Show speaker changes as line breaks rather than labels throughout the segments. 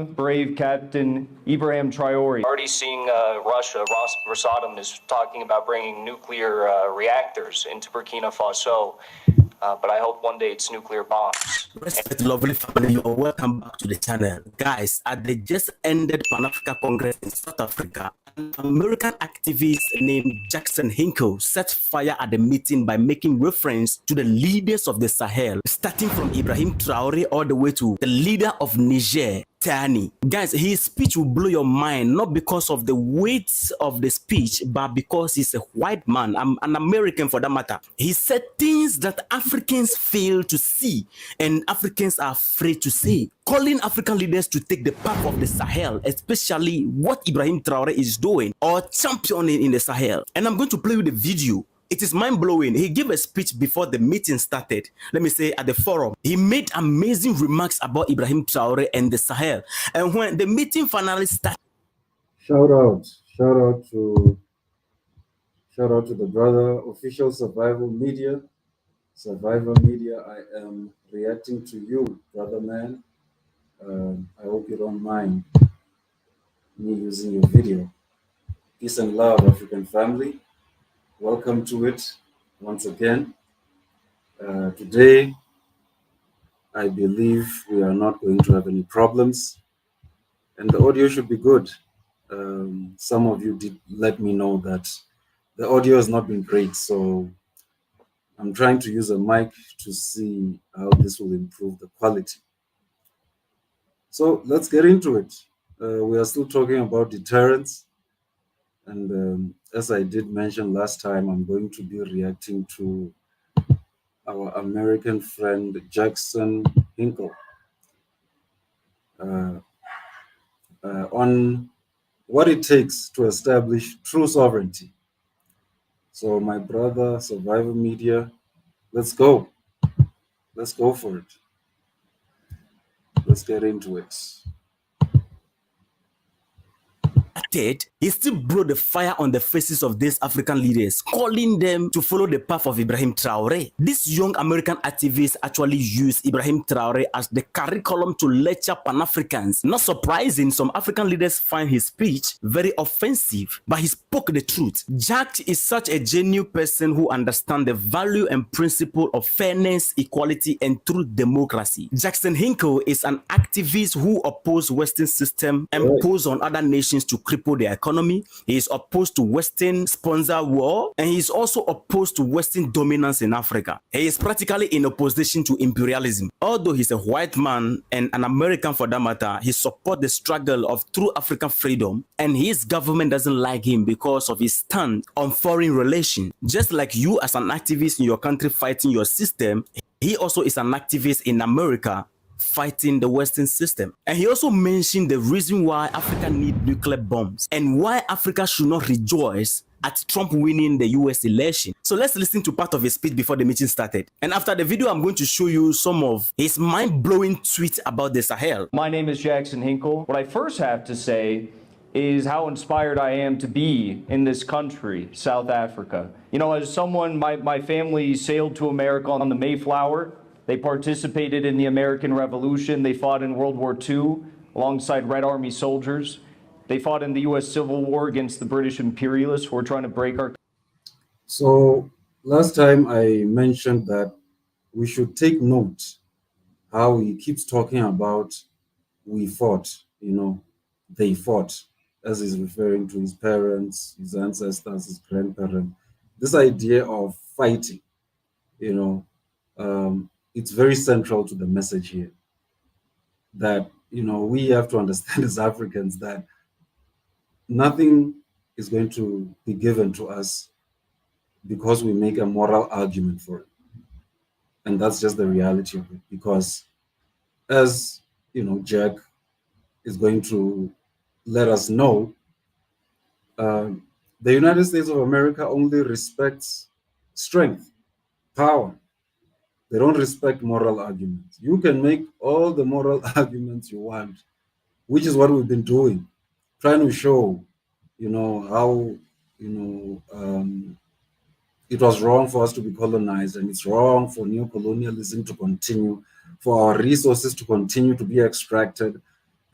brave Captain Ibrahim Traore. Already seeing Russia, Rosatom is talking about bringing nuclear reactors into Burkina Faso, but I hope one day it's nuclear bombs.
Respect, lovely family, you're welcome back to the channel. Guys, at the just ended Pan-Africa Congress in South Africa, an American activist named Jackson Hinkle set fire at the meeting by making reference to the leaders of the Sahel, starting from Ibrahim Traore all the way to the leader of Niger, Tani. Guys, his speech will blow your mind, not because of the weight of the speech, but because he's a white man, an American for that matter. He said things that Africans fail to see and Africans are afraid to say, calling African leaders to take the path of the Sahel, especially what Ibrahim Traore is doing or championing in the Sahel. And I'm going to play you the video. It is mind-blowing. He gave a speech before the meeting started. Let me say at the forum. He made amazing remarks about Ibrahim Traore and the Sahel. And when the meeting finally started...
Shout out to the brother, Official Survival Media. Survivor Media, I am reacting to you, brother man. I hope you don't mind me using your video. Peace and love, African family. Welcome to it once again. Today, I believe we are not going to have any problems and the audio should be good. Some of you did let me know that the audio has not been great, so I'm trying to use a mic to see how this will improve the quality. So let's get into it. We are still talking about deterrence. And as I did mention last time, I'm going to be reacting to our American friend, Jackson Hinkle, on what it takes to establish true sovereignty. So my brother, Survivor Media, let's go. Let's go for it. Let's get into it.
He still brought the fire on the faces of these African leaders, calling them to follow the path of Ibrahim Traore. This young American activist actually used Ibrahim Traore as the curriculum to lecture Pan-Africans. Not surprising, some African leaders find his speech very offensive, but he spoke the truth. Jack is such a genuine person who understands the value and principle of fairness, equality, and true democracy. Jackson Hinkle is an activist who opposes Western system and pulls on other nations to cripple their economy. He is opposed to Western sponsored war, and he is also opposed to Western dominance in Africa. He is practically in opposition to imperialism. Although he's a white man and an American for that matter, he supports the struggle of true African freedom, and his government doesn't like him because of his stand on foreign relations. Just like you as an activist in your country fighting your system, he also is an activist in America fighting the Western system. And he also mentioned the reason why Africa needs nuclear bombs and why Africa should not rejoice at Trump winning the US election. So let's listen to part of his speech before the meeting started. And after the video, I'm going to show you some of his mind-blowing tweets about the Sahel.
My name is Jackson Hinkle. What I first have to say is how inspired I am to be in this country, South Africa. You know, as someone, my family sailed to America on the Mayflower. They participated in the American Revolution. They fought in World War II alongside Red Army soldiers. They fought in the US Civil War against the British imperialists who were trying to break our...
So last time I mentioned that we should take note how he keeps talking about we fought, you know, they fought, as he's referring to his parents, his ancestors, his grandparents. This idea of fighting, you know, it's very central to the message here that, you know, we have to understand as Africans that nothing is going to be given to us because we make a moral argument for it. And that's just the reality of it, because as, you know, Jack is going to let us know, the United States of America only respects strength, power. They don't respect moral arguments. You can make all the moral arguments you want, which is what we've been doing, trying to show, you know, how, you know, it was wrong for us to be colonized, and it's wrong for neocolonialism to continue, for our resources to continue to be extracted,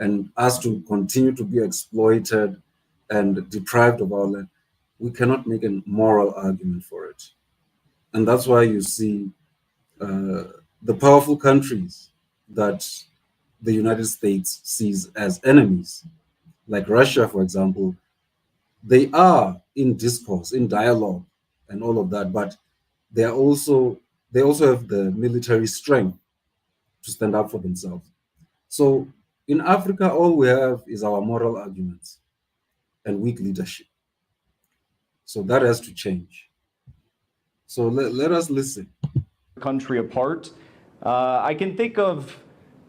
and us to continue to be exploited and deprived of our land, we cannot make a moral argument for it. And that's why you see the powerful countries that the United States sees as enemies, like Russia, for example, they are in discourse, in dialogue, and all of that, but they also have the military strength to stand up for themselves. So in Africa, all we have is our moral arguments and weak leadership. So that has to change. So let us listen.
Country apart. I can think of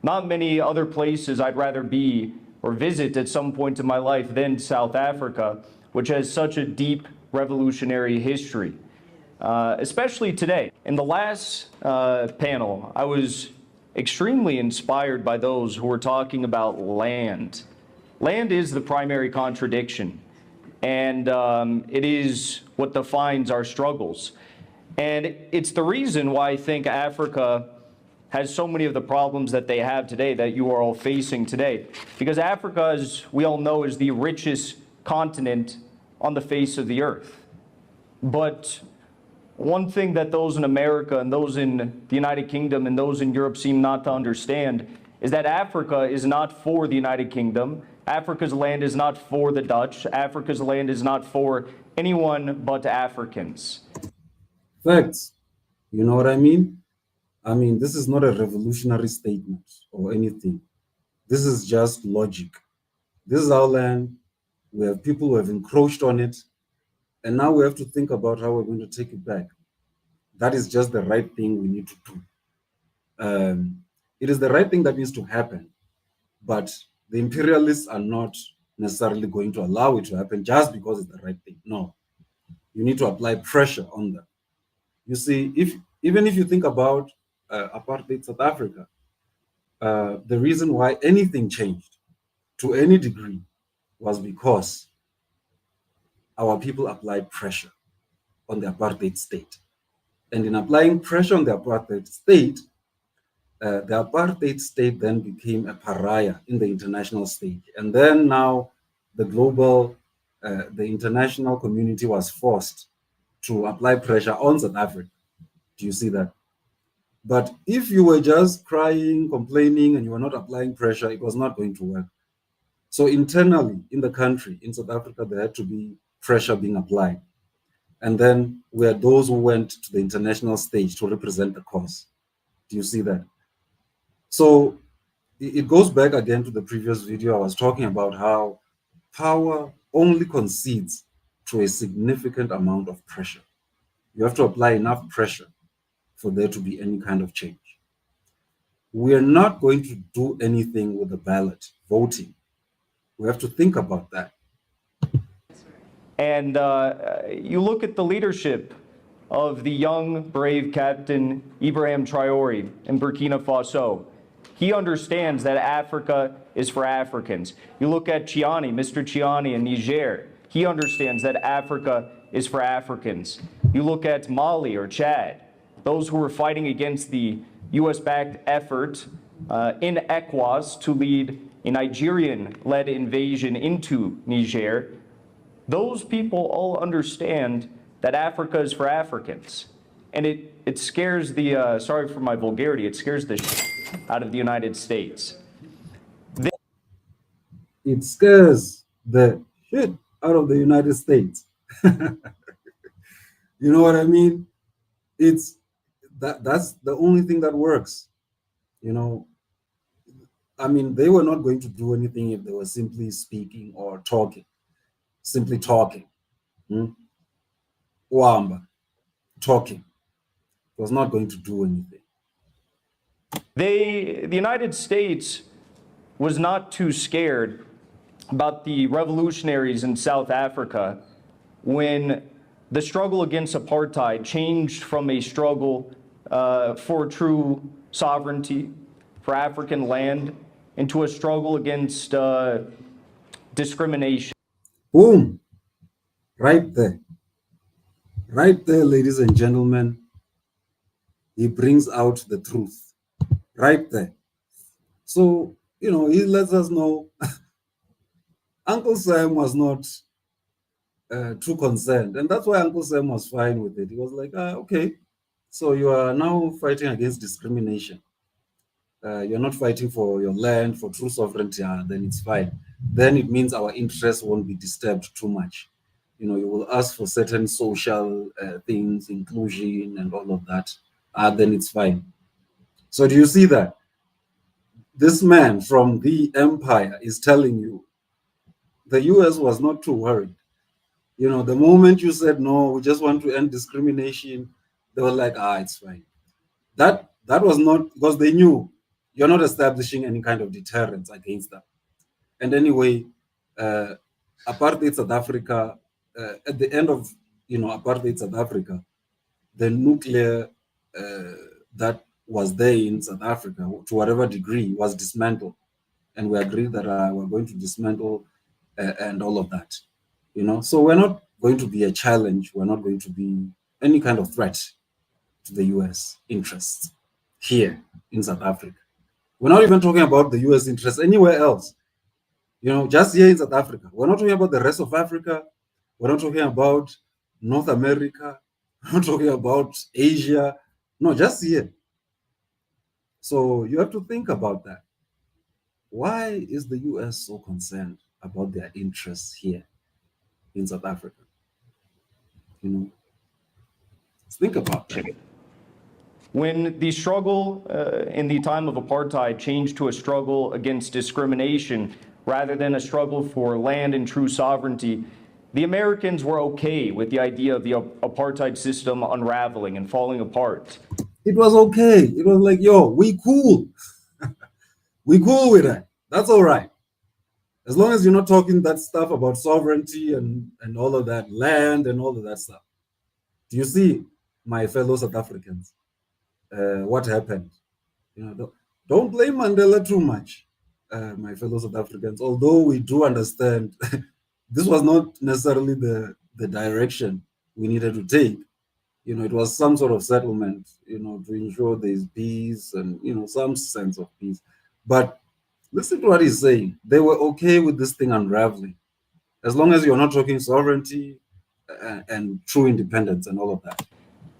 not many other places I'd rather be or visit at some point in my life than South Africa, which has such a deep revolutionary history, especially today. In the last panel, I was extremely inspired by those who were talking about land. Land is the primary contradiction, and it is what defines our struggles. And it's the reason why I think Africa has so many of the problems that they have today, that you are all facing today. Because Africa, as we all know, is the richest continent on the face of the earth. But one thing that those in America and those in the United Kingdom and those in Europe seem not to understand is that Africa is not for the United Kingdom. Africa's land is not for the Dutch. Africa's land is not for anyone but Africans.
Facts. You know what I mean? I mean, this is not a revolutionary statement or anything. This is just logic. This is our land. We have people who have encroached on it. And now we have to think about how we're going to take it back. That is just the right thing we need to do. It is the right thing that needs to happen. But the imperialists are not necessarily going to allow it to happen just because it's the right thing. No. You need to apply pressure on them. You see, even if you think about apartheid South Africa, the reason why anything changed to any degree was because our people applied pressure on the apartheid state. And in applying pressure on the apartheid state then became a pariah in the international stage. And then now the international community was forced to apply pressure on South Africa. Do you see that? But if you were just crying, complaining, and you were not applying pressure, it was not going to work. So internally in the country, in South Africa, there had to be pressure being applied. And then we had those who went to the international stage to represent the cause. Do you see that? So it goes back again to the previous video. I was talking about how power only concedes to a significant amount of pressure. You have to apply enough pressure for there to be any kind of change. We are not going to do anything with the ballot, voting. We have to think about that.
And you look at the leadership of the young, brave Captain Ibrahim Traore in Burkina Faso. He understands that Africa is for Africans. You look at Chiani, Mr. Chiani in Niger. He understands that Africa is for Africans. You look at Mali or Chad, those who were fighting against the US-backed effort in ECOWAS to lead a Nigerian-led invasion into Niger. Those people all understand that Africa is for Africans. And it scares the, sorry for my vulgarity, it scares the shit out of the United States.
It scares the shit out of the United States. You know what I mean? That's the only thing that works. You know, I mean, they were not going to do anything if they were simply speaking or talking. Simply talking. Wamba, talking. It was not going to do anything.
The United States was not too scared about the revolutionaries in South Africa when the struggle against apartheid changed from a struggle for true sovereignty, for African land, into a struggle against discrimination.
Boom! Right there. Right there, ladies and gentlemen. He brings out the truth. Right there. So he lets us know Uncle Sam was not too concerned. And that's why Uncle Sam was fine with it. He was like, okay, so you are now fighting against discrimination. You're not fighting for your land, for true sovereignty, then it's fine. Then it means our interests won't be disturbed too much. You will ask for certain social things, inclusion, and all of that. Then it's fine. So do you see that? This man from the empire is telling you the US was not too worried. The moment you said, no, we just want to end discrimination, they were like, it's fine. That was not, because they knew you're not establishing any kind of deterrence against them. And anyway, apartheid South Africa, at the end of, apartheid South Africa, the nuclear that was there in South Africa, to whatever degree, was dismantled. And we agreed that we're going to dismantle and all of that. So we're not going to be a challenge. We're not going to be any kind of threat to the US interests here in South Africa. We're not even talking about the US interests anywhere else. Just here in South Africa. We're not talking about the rest of Africa. We're not talking about North America. We're not talking about Asia. No, just here. So you have to think about that. Why is the US so concerned about their interests here in South Africa? Think about that.
When the struggle in the time of apartheid changed to a struggle against discrimination rather than a struggle for land and true sovereignty, the Americans were okay with the idea of the apartheid system unraveling and falling apart.
It was okay. It was like, yo, we cool. We cool with that. That's all right. As long as you're not talking that stuff about sovereignty and all of that, land and all of that stuff. Do you see, my fellow South Africans, what happened? Don't blame Mandela too much, my fellow South Africans, although we do understand this was not necessarily the direction we needed to take. It was some sort of settlement, to ensure there's peace and, some sense of peace. But listen to what he's saying. They were okay with this thing unraveling, as long as you're not talking sovereignty and true independence and all of that.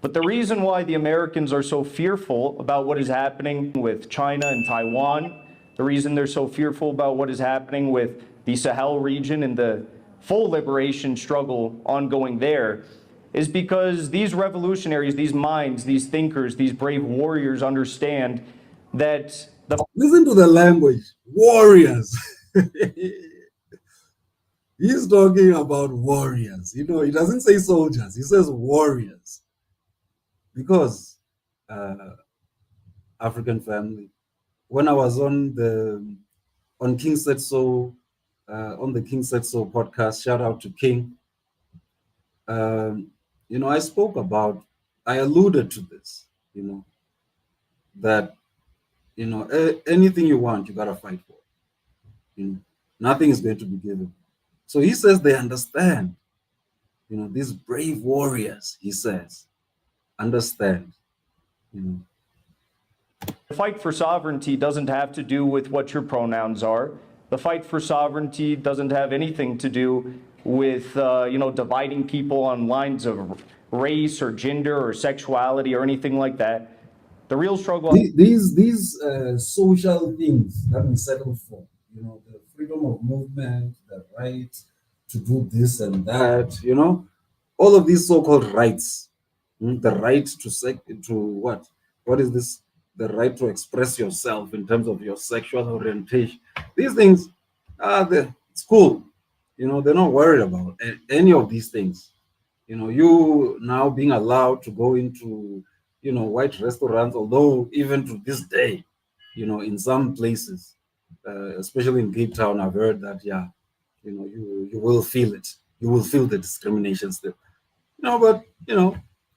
But the reason why the Americans are so fearful about what is happening with China and Taiwan, the reason they're so fearful about what is happening with the Sahel region and the full liberation struggle ongoing there, is because these revolutionaries, these minds, these thinkers, these brave warriors understand that
Listen to the language, warriors. He's talking about warriors. He doesn't say soldiers, he says warriors. Because African family, when I was on King Said So, on the King Said So podcast, shout out to King. I spoke about, I alluded to this, that anything you want, you gotta fight for. Nothing is going to be given. So he says they understand. These brave warriors, he says, understand.
The fight for sovereignty doesn't have to do with what your pronouns are. The fight for sovereignty doesn't have anything to do with dividing people on lines of race or gender or sexuality or anything like that. The real struggle.
These social things that we settle for, the freedom of movement, the right to do this and that, all of these so-called rights, the right to what? What is this? The right to express yourself in terms of your sexual orientation. These things, it's cool. They're not worried about any of these things. You now being allowed to go into, white restaurants, although even to this day, in some places, especially in Cape Town, I've heard that, you will feel it. You will feel the discrimination still. But,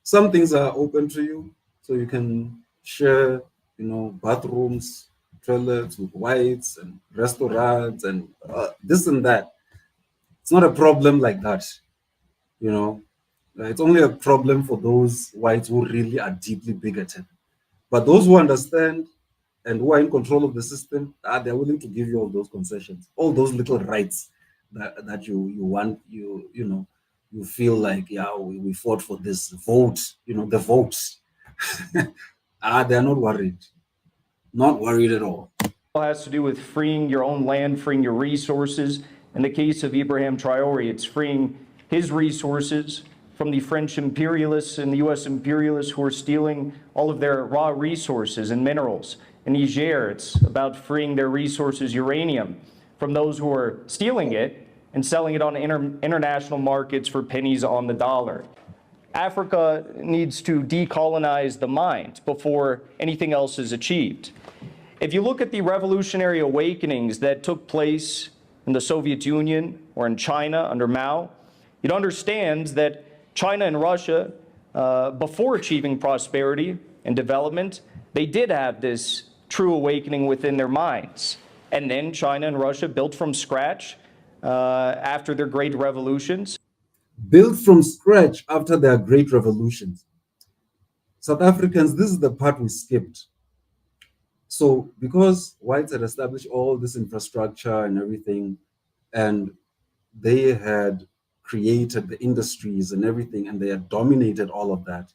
some things are open to you, so you can share, bathrooms, toilets with whites and restaurants and this and that. It's not a problem like that, It's only a problem for those whites who really are deeply bigoted. But those who understand and who are in control of the system, they're willing to give you all those concessions, all those little rights that you want, you feel like, yeah, we fought for this vote, the votes. They're not worried. Not worried at all.
Has to do with freeing your own land, freeing your resources. In the case of Ibrahim Traore, it's freeing his resources from the French imperialists and the US imperialists who are stealing all of their raw resources and minerals. In Niger, it's about freeing their resources, uranium, from those who are stealing it and selling it on international markets for pennies on the dollar. Africa needs to decolonize the mind before anything else is achieved. If you look at the revolutionary awakenings that took place in the Soviet Union or in China under Mao, you'd understand that China and Russia, before achieving prosperity and development, they did have this true awakening within their minds. And then China and Russia built from scratch after their great revolutions.
Built from scratch after their great revolutions. South Africans, this is the part we skipped. So because whites had established all this infrastructure and everything, and they had created the industries and everything, and they had dominated all of that,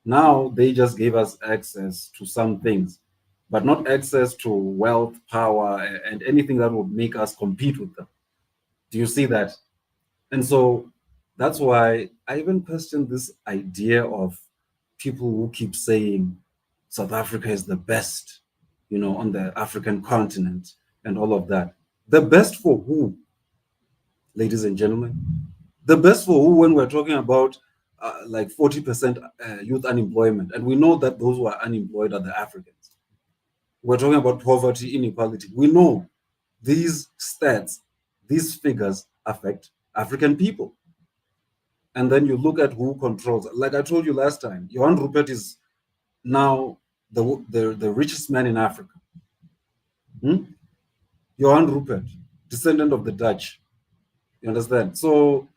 now they just gave us access to some things, but not access to wealth, power, and anything that would make us compete with them. Do you see that? And so that's why I even question this idea of people who keep saying South Africa is the best, on the African continent and all of that. The best for who, ladies and gentlemen? The best for who when we're talking about like 40% youth unemployment, and we know that those who are unemployed are the Africans. We're talking about poverty, inequality. We know these stats, these figures affect African people. And then you look at who controls. Like I told you last time, Johan Rupert is now the richest man in Africa. Johan Rupert, descendant of the Dutch. You understand? So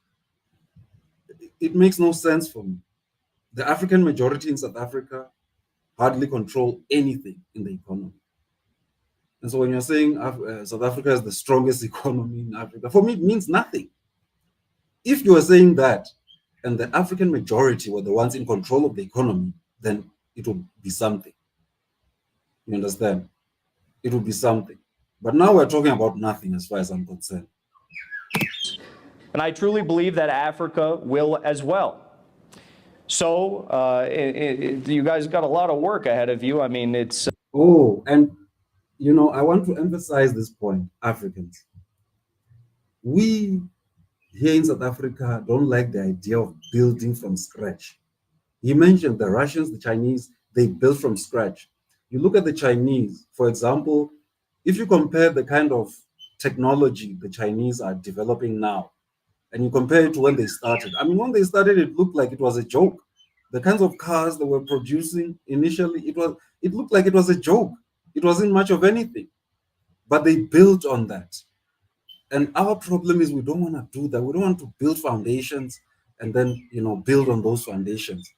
it makes no sense for me. The African majority in South Africa hardly control anything in the economy. And so when you're saying South Africa is the strongest economy in Africa, for me it means nothing. If you are saying that, and the African majority were the ones in control of the economy, then it would be something. You understand? It would be something. But now we're talking about nothing as far as I'm concerned.
And I truly believe that Africa will as well. So you guys got a lot of work ahead of you. I mean, it's...
Oh, and, I want to emphasize this point, Africans. We here in South Africa don't like the idea of building from scratch. He mentioned the Russians, the Chinese, they built from scratch. You look at the Chinese, for example, if you compare the kind of technology the Chinese are developing now, and you compare it to when they started. I mean, when they started, it looked like it was a joke. The kinds of cars they were producing initially, it looked like it was a joke. It wasn't much of anything. But they built on that. And our problem is we don't want to do that. We don't want to build foundations and then, build on those foundations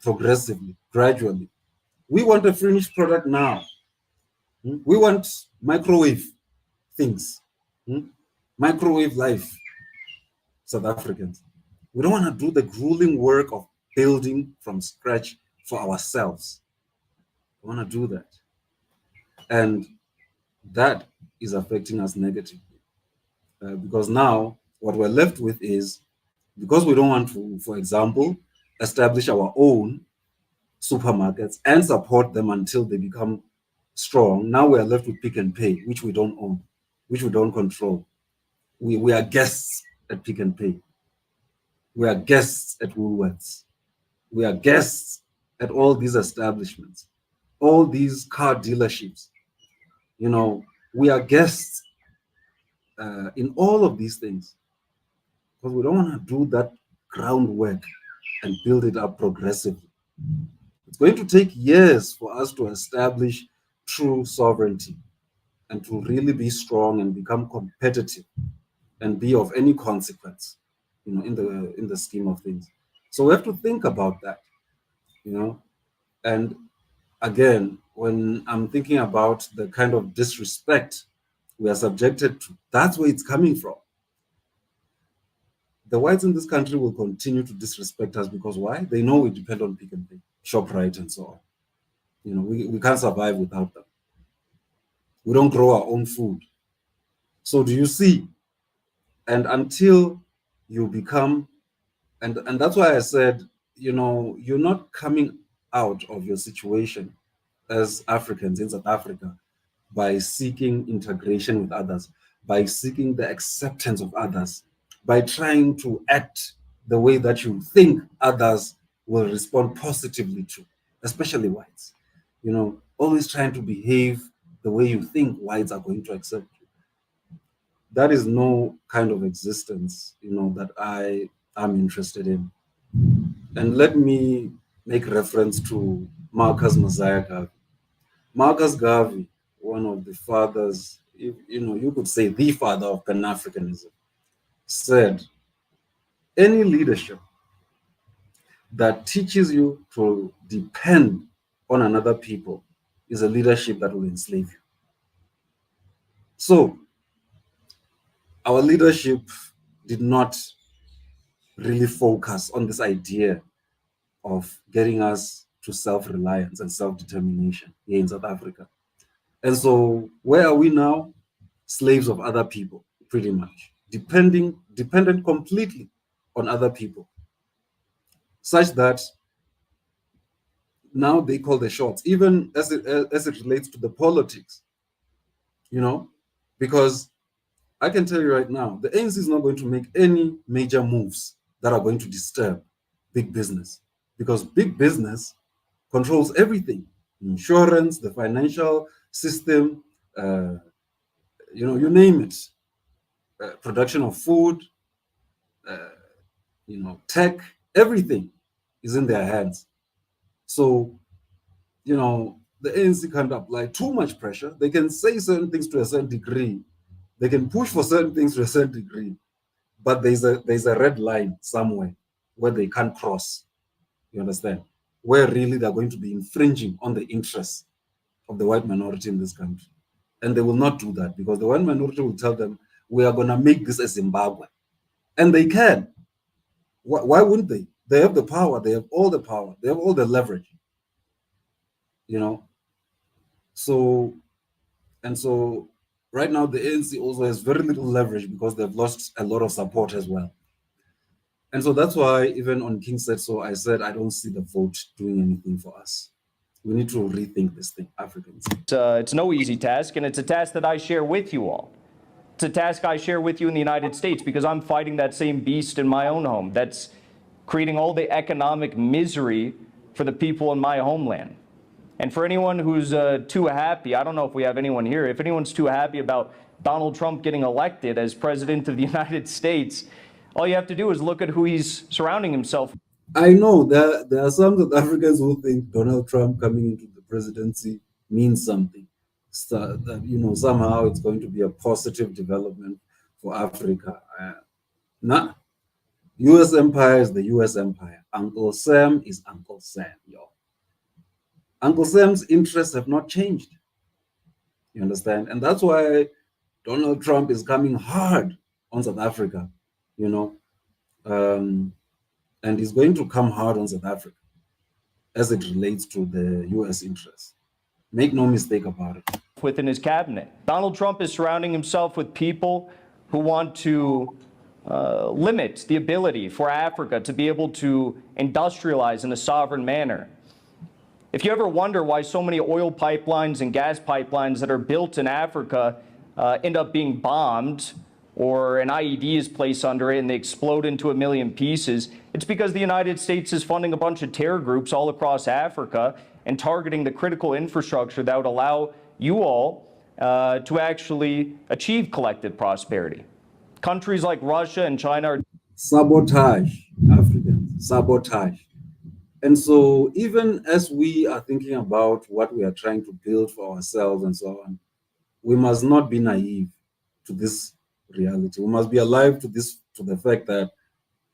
progressively, gradually. We want a finished product now. We want microwave things, microwave life, South Africans. We don't want to do the grueling work of building from scratch for ourselves. We want to do that. And that is affecting us negatively. Because now what we're left with is, because we don't want to, for example, establish our own supermarkets and support them until they become strong, now we are left with Pick and Pay, which we don't own, which we don't control. We are guests at Pick and Pay. We are guests at Woolworths. We are guests at all these establishments, all these car dealerships. We are guests in all of these things, because we don't want to do that groundwork and build it up progressively. It's going to take years for us to establish true sovereignty and to really be strong and become competitive and be of any consequence, in the scheme of things. So we have to think about that, and again, when I'm thinking about the kind of disrespect we are subjected to, that's where it's coming from. The whites in this country will continue to disrespect us because why? They know we depend on Pick and Pay, ShopRite, and so on. You know, we can't survive without them. We don't grow our own food. So do you see? And until you become, and that's why I said, you know, you're not coming out of your situation as Africans in South Africa by seeking integration with others, by seeking the acceptance of others, by trying to act the way that you think others will respond positively to, especially whites. You know, always trying to behave the way you think whites are going to accept you. That is no kind of existence, you know, that I am interested in. And let me make reference to Marcus Mosiah Garvey. Marcus Garvey, one of the fathers, you know, you could say the father of Pan-Africanism, said, any leadership that teaches you to depend on another people is a leadership that will enslave you. So our leadership did not really focus on this idea of getting us to self-reliance and self-determination here in South Africa. And so where are we now? Slaves of other people, pretty much, dependent completely on other people, such that now they call the shots, even as it relates to the politics, you know, because I can tell you right now, the ANC is not going to make any major moves that are going to disturb big business, because big business controls everything: insurance, the financial system, you know, you name it, production of food, you know, tech, everything is in their hands. So, you know, the ANC can't apply too much pressure. They can say certain things to a certain degree. They can push for certain things to a certain degree, but there's a red line somewhere where they can't cross. You understand? Where really they're going to be infringing on the interests of the white minority in this country. And they will not do that, because the white minority will tell them, we are going to make this a Zimbabwe. And they can. Why wouldn't they? They have the power. They have all the power. They have all the leverage. You know? So right now the ANC also has very little leverage because they've lost a lot of support as well. And so that's why even on King Said So, I said I don't see the vote doing anything for us. We need to rethink this thing, Africans.
It's no easy task, and it's a task that I share with you all. It's a task I share with you in the United States, because I'm fighting that same beast in my own home that's creating all the economic misery for the people in my homeland. And for anyone who's too happy, I don't know if we have anyone here, if anyone's too happy about Donald Trump getting elected as president of the United States, all you have to do is look at who he's surrounding himself.
I know there are some South Africans who think Donald Trump coming into the presidency means something. So that, you know, somehow it's going to be a positive development for Africa. Nah, U.S. empire is the U.S. empire. Uncle Sam is Uncle Sam, yo. Uncle Sam's interests have not changed. You understand? And that's why Donald Trump is coming hard on South Africa, you know. And he's going to come hard on South Africa as it relates to the U.S. interests. Make no mistake about it.
Within his cabinet, Donald Trump is surrounding himself with people who want to limit the ability for Africa to be able to industrialize in a sovereign manner. If you ever wonder why so many oil pipelines and gas pipelines that are built in Africa end up being bombed, or an IED is placed under it and they explode into a million pieces, it's because the United States is funding a bunch of terror groups all across Africa and targeting the critical infrastructure that would allow you all to actually achieve collective prosperity. Countries like Russia and China are
sabotage Africans, sabotage. And so even as we are thinking about what we are trying to build for ourselves and so on, we must not be naive to this reality. We must be alive to the fact that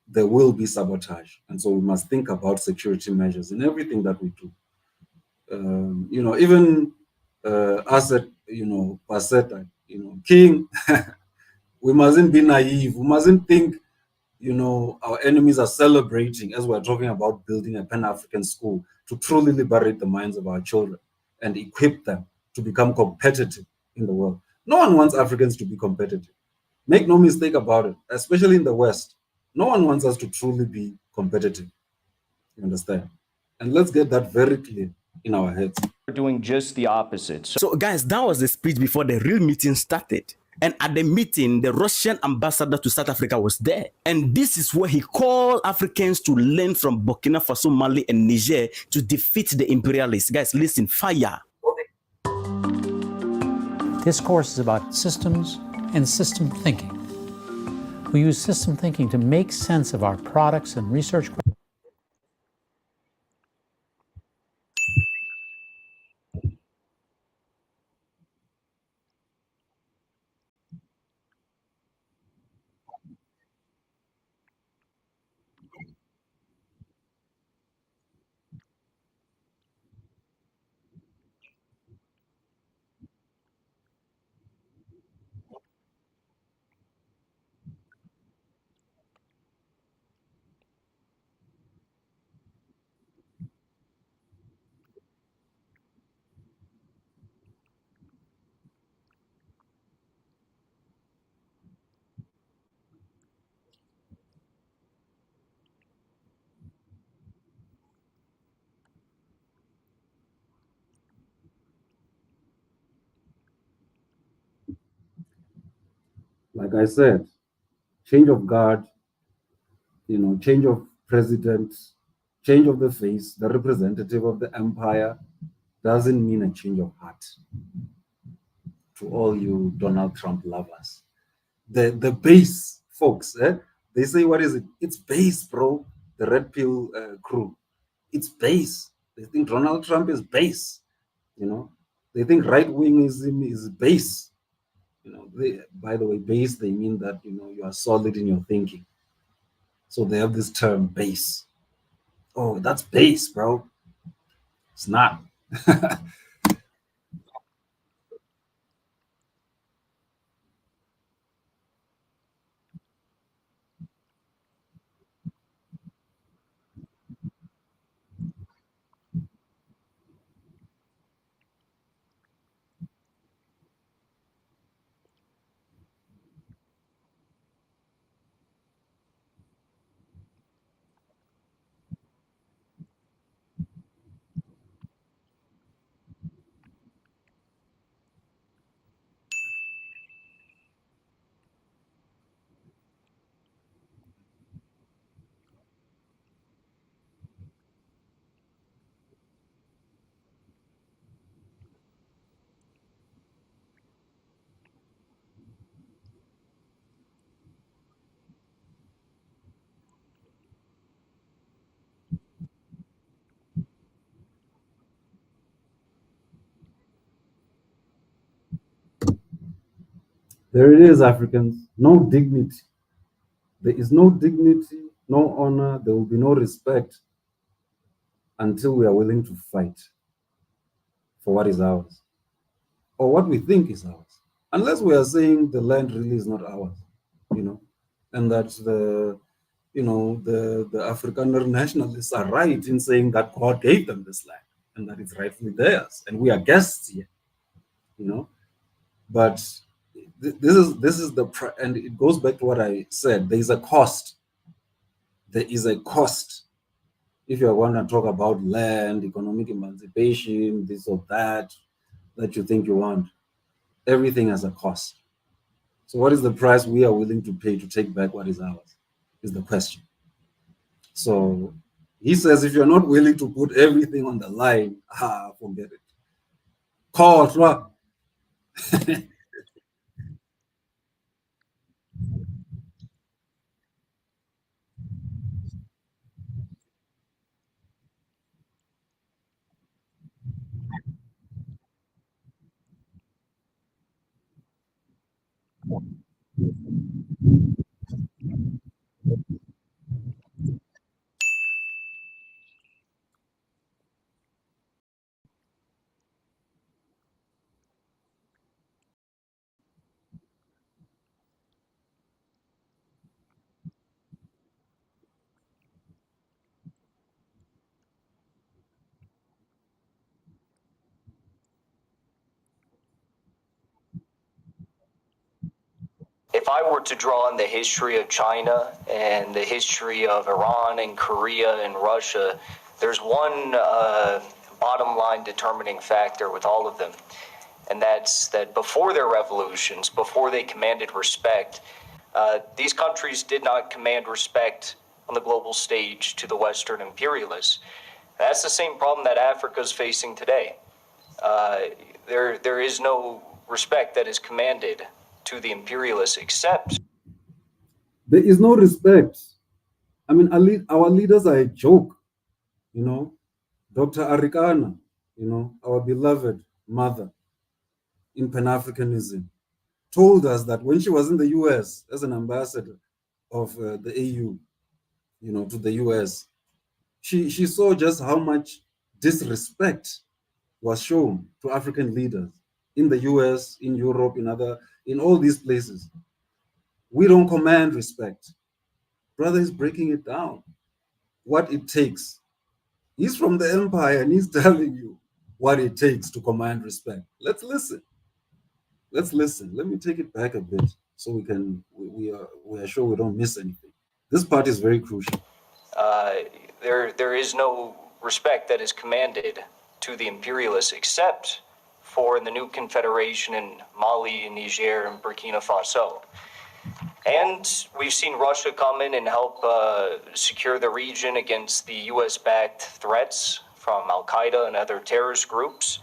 there will be sabotage. And so we must think about security measures in everything that we do. Even Asset, Paseta, King, we mustn't be naive. We mustn't think, our enemies are celebrating as we're talking about building a Pan-African school to truly liberate the minds of our children and equip them to become competitive in the world. No one wants Africans to be competitive. Make no mistake about it, especially in the West. No one wants us to truly be competitive. You understand? And let's get that very clear in our heads.
Doing just the opposite.
So guys, that was the speech before the real meeting started. And at the meeting, the Russian ambassador to South Africa was there. And this is where he called Africans to learn from Burkina Faso, Mali, and Niger to defeat the imperialists. Guys, listen, fire.
This course is about systems and system thinking. We use system thinking to make sense of our products and research.
Like I said, change of guard, change of president, change of the face, the representative of the empire doesn't mean a change of heart. To all you Donald Trump lovers, the base folks, they say, what is it? It's base, bro. The red pill crew, it's base. They think Donald Trump is base. They think right wingism is base. By the way, base, they mean that you are solid in your thinking. So they have this term base. Oh, that's base, bro. It's not. There it is, Africans. No dignity. There is no dignity, no honor. There will be no respect until we are willing to fight for what is ours or what we think is ours. Unless we are saying the land really is not ours, and that the Afrikaner nationalists are right in saying that God gave them this land and that it's rightfully theirs, and we are guests here, But this is and it goes back to what I said. There is a cost. There is a cost. If you are going to talk about land, economic emancipation, this or that you think you want, everything has a cost. So what is the price we are willing to pay to take back what is ours, is the question. So he says, if you're not willing to put everything on the line, forget it. Call.
I were to draw on the history of China and the history of Iran and Korea and Russia, there's one bottom line determining factor with all of them. And that's that before their revolutions, before they commanded respect, these countries did not command respect on the global stage to the Western imperialists. That's the same problem that Africa is facing today. There is no respect that is commanded to the imperialists except.
There is no respect. I mean, our leaders are a joke, you know. Dr. Afrikan, you know, our beloved mother in Pan-Africanism, told us that when she was in the US as an ambassador of the AU, you know, to the US, she saw just how much disrespect was shown to African leaders in the US, in Europe, in all these places. We don't command respect. Brother is breaking it down, what it takes. He's from the empire and he's telling you what it takes to command respect. Let's listen. Let's listen. Let me take it back a bit so we are sure we don't miss anything. This part is very crucial.
There is no respect that is commanded to the imperialists except for the new confederation in Mali, Niger, and Burkina Faso. And we've seen Russia come in and help secure the region against the US-backed threats from Al-Qaeda and other terrorist groups.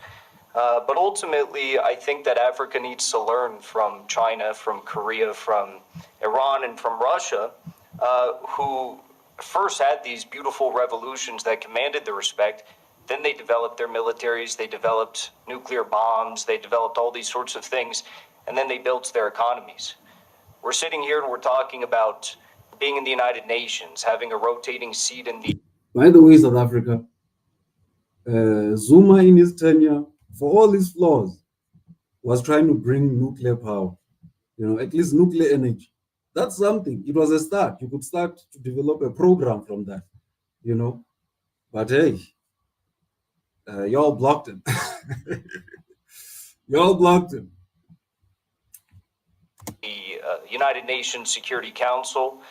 But ultimately, I think that Africa needs to learn from China, from Korea, from Iran, and from Russia, who first had these beautiful revolutions that commanded the respect. Then they developed their militaries, they developed nuclear bombs, they developed all these sorts of things, and then they built their economies. We're sitting here and we're talking about being in the United Nations, having a rotating seat in the...
By the way, South Africa, Zuma in his tenure, for all his flaws, was trying to bring nuclear power, you know, at least nuclear energy. That's something. It was a start. You could start to develop a program from that, you know. But hey, y'all blocked him. Y'all blocked him.
The United Nations Security Council.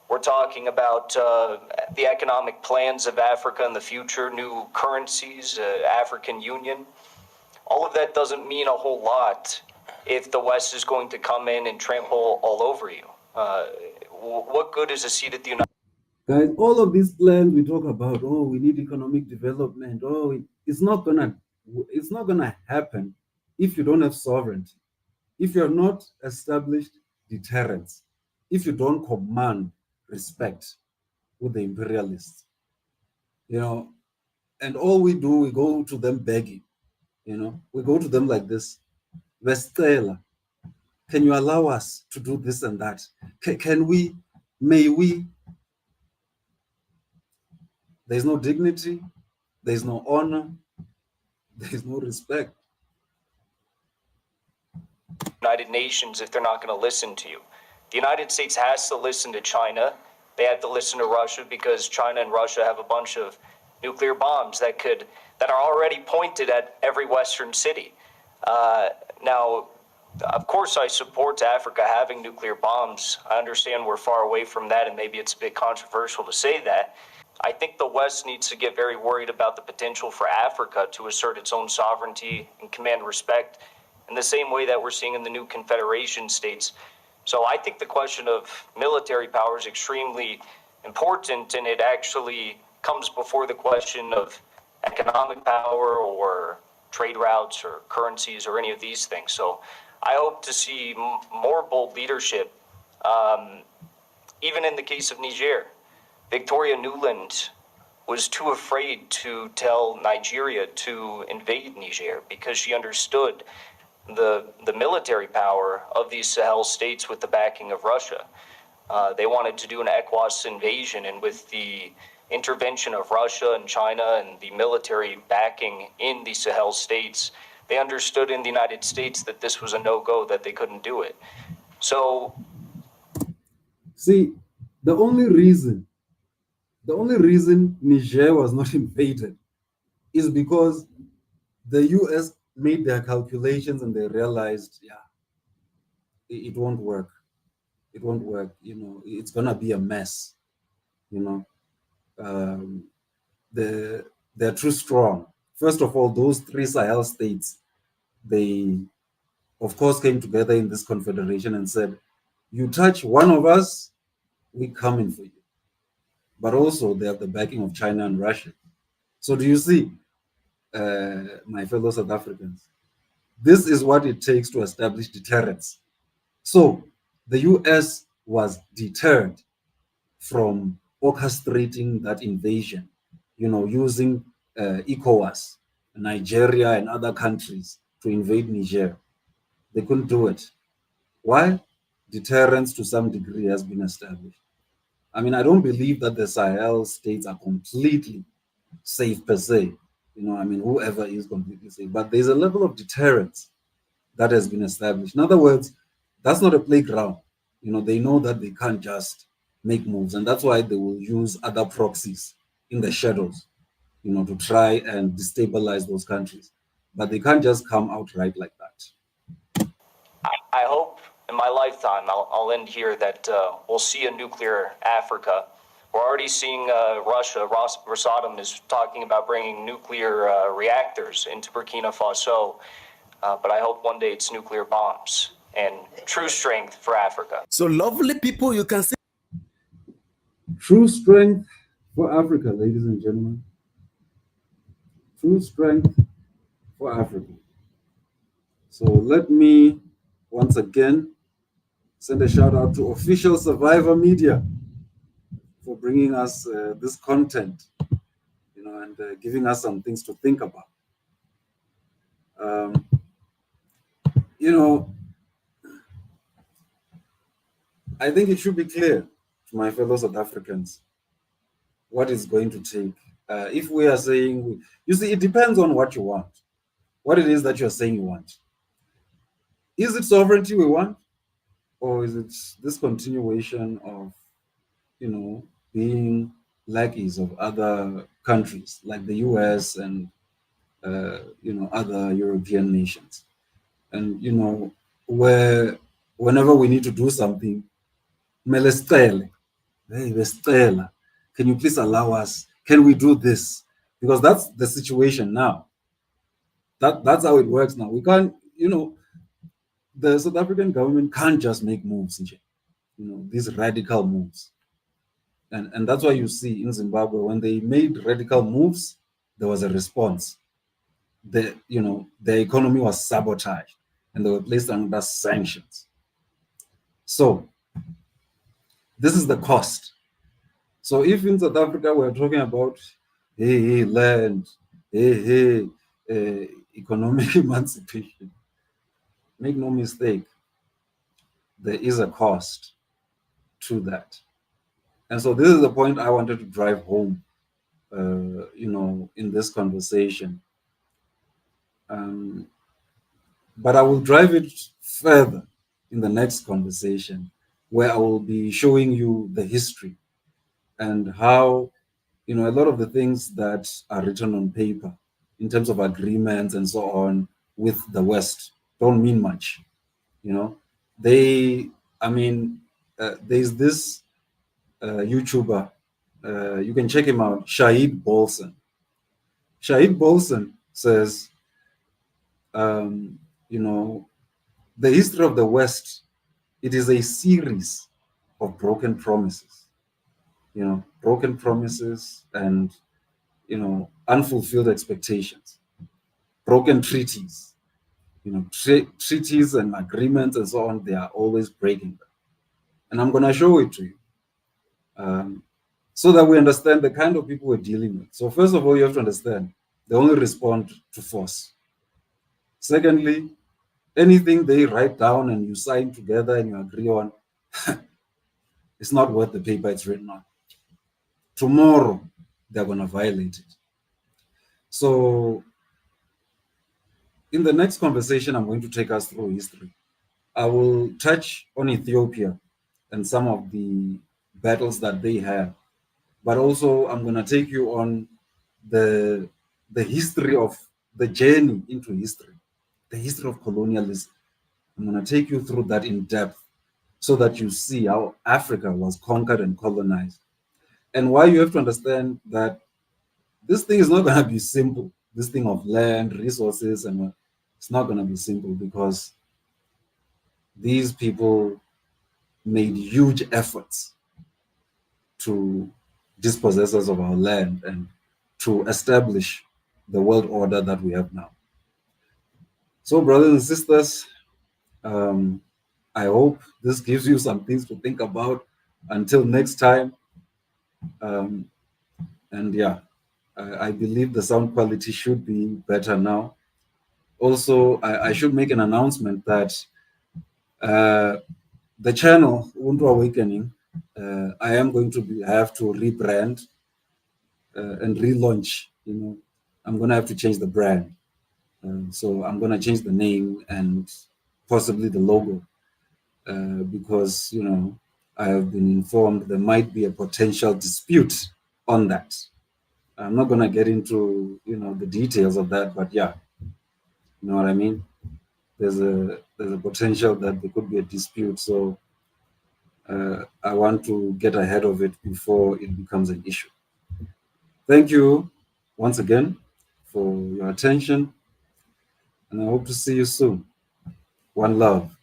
We're talking about the economic plans of Africa in the future, new currencies, African Union. All of that doesn't mean a whole lot if the West is going to come in and trample all over you. What good is a seat at the United
Guys, all of these plans we talk about, oh, we need economic development, oh, it's not gonna happen if you don't have sovereignty, if you're not established deterrence, if you don't command respect with the imperialists, you know. And all we do, we go to them begging, you know, we go to them like this: Vestela, can you allow us to do this and that? Can we, may we? There's no dignity, there's no honor, there's no respect.
United Nations if they're not going to listen to you. The United States has to listen to China. They have to listen to Russia because China and Russia have a bunch of nuclear bombs that are already pointed at every Western city. Now, of course, I support Africa having nuclear bombs. I understand we're far away from that, and maybe it's a bit controversial to say that. I think the West needs to get very worried about the potential for Africa to assert its own sovereignty and command respect in the same way that we're seeing in the new Confederation states. So I think the question of military power is extremely important, and it actually comes before the question of economic power or trade routes or currencies or any of these things. So I hope to see more bold leadership, even in the case of Niger. Victoria Nuland was too afraid to tell Nigeria to invade Niger because she understood the military power of these Sahel states with the backing of Russia. They wanted to do an ECOWAS invasion, and with the intervention of Russia and China and the military backing in the Sahel states, they understood in the United States that this was a no-go, that they couldn't do it. So,
see, the only reason Niger was not invaded is because the US made their calculations and they realized, yeah, it won't work. It won't work. It's gonna be a mess. You know, they're too strong. First of all, those three Sahel states, they of course came together in this confederation and said, "You touch one of us, we coming for you." But also, they have the backing of China and Russia. So, do you see, my fellow South Africans? This is what it takes to establish deterrence. So, the US was deterred from orchestrating that invasion, using ECOWAS, Nigeria, and other countries to invade Niger. They couldn't do it. Why? Deterrence to some degree has been established. I mean, I don't believe that the Sahel states are completely safe per se. I mean, whoever is completely safe, but there's a level of deterrence that has been established. In other words, that's not a playground. They know that they can't just make moves, and that's why they will use other proxies in the shadows, to try and destabilize those countries. But they can't just come outright like that.
I hope in my lifetime, I'll end here, that we'll see a nuclear Africa. We're already seeing Russia. Rosatom is talking about bringing nuclear reactors into Burkina Faso. But I hope one day it's nuclear bombs and true strength for Africa.
So lovely people, you can see.
True strength for Africa, ladies and gentlemen. True strength for Africa. So let me once again send a shout out to Official Survivor Media for bringing us this content, and giving us some things to think about. I think it should be clear to my fellow South Africans what it's going to take. If we are saying, you see, it depends on what you want, what it is that you're saying you want. Is it sovereignty we want? Or is it this continuation of, being lackeys of other countries like the US and, other European nations? And, where whenever we need to do something, Melestele, hey, Vestela, can you please allow us? Can we do this? Because that's the situation now. That's how it works now. We can't, the South African government can't just make moves, these radical moves. And that's why you see in Zimbabwe, when they made radical moves, there was a response. The economy was sabotaged and they were placed under sanctions. So this is the cost. So if in South Africa we're talking about hey land, hey economic emancipation, make no mistake, there is a cost to that. And so this is the point I wanted to drive home, in this conversation. But I will drive it further in the next conversation, where I will be showing you the history and how, a lot of the things that are written on paper in terms of agreements and so on with the West don't mean much. There's this YouTuber, you can check him out, Shahid Bolson. Shahid Bolson says, the history of the West, it is a series of broken promises, broken promises and, unfulfilled expectations, broken treaties, treaties and agreements and so on, they are always breaking them. And I'm going to show it to you so that we understand the kind of people we're dealing with. So first of all, you have to understand, they only respond to force. Secondly, anything they write down and you sign together and you agree on, it's not worth the paper it's written on. Tomorrow, they're going to violate it. So in the next conversation, I'm going to take us through history. I will touch on Ethiopia and some of the battles that they have, but also I'm going to take you on the history of the journey into history, the history of colonialism. I'm going to take you through that in depth so that you see how Africa was conquered and colonized. And why you have to understand that this thing is not going to be simple. This thing of land, resources, and it's not going to be simple, because these people made huge efforts to dispossess us of our land and to establish the world order that we have now. So, brothers and sisters, I hope this gives you some things to think about. Until next time. And yeah, I believe the sound quality should be better now. Also, I should make an announcement that the channel Ubuntu Awakening, I am going to have to rebrand and relaunch. I'm going to have to change the brand. So I'm going to change the name and possibly the logo, because I have been informed there might be a potential dispute on that. I'm not going to get into the details of that, but yeah, you know what I mean. There's a potential that there could be a dispute, so I want to get ahead of it before it becomes an issue. Thank you once again for your attention, and I hope to see you soon. One love.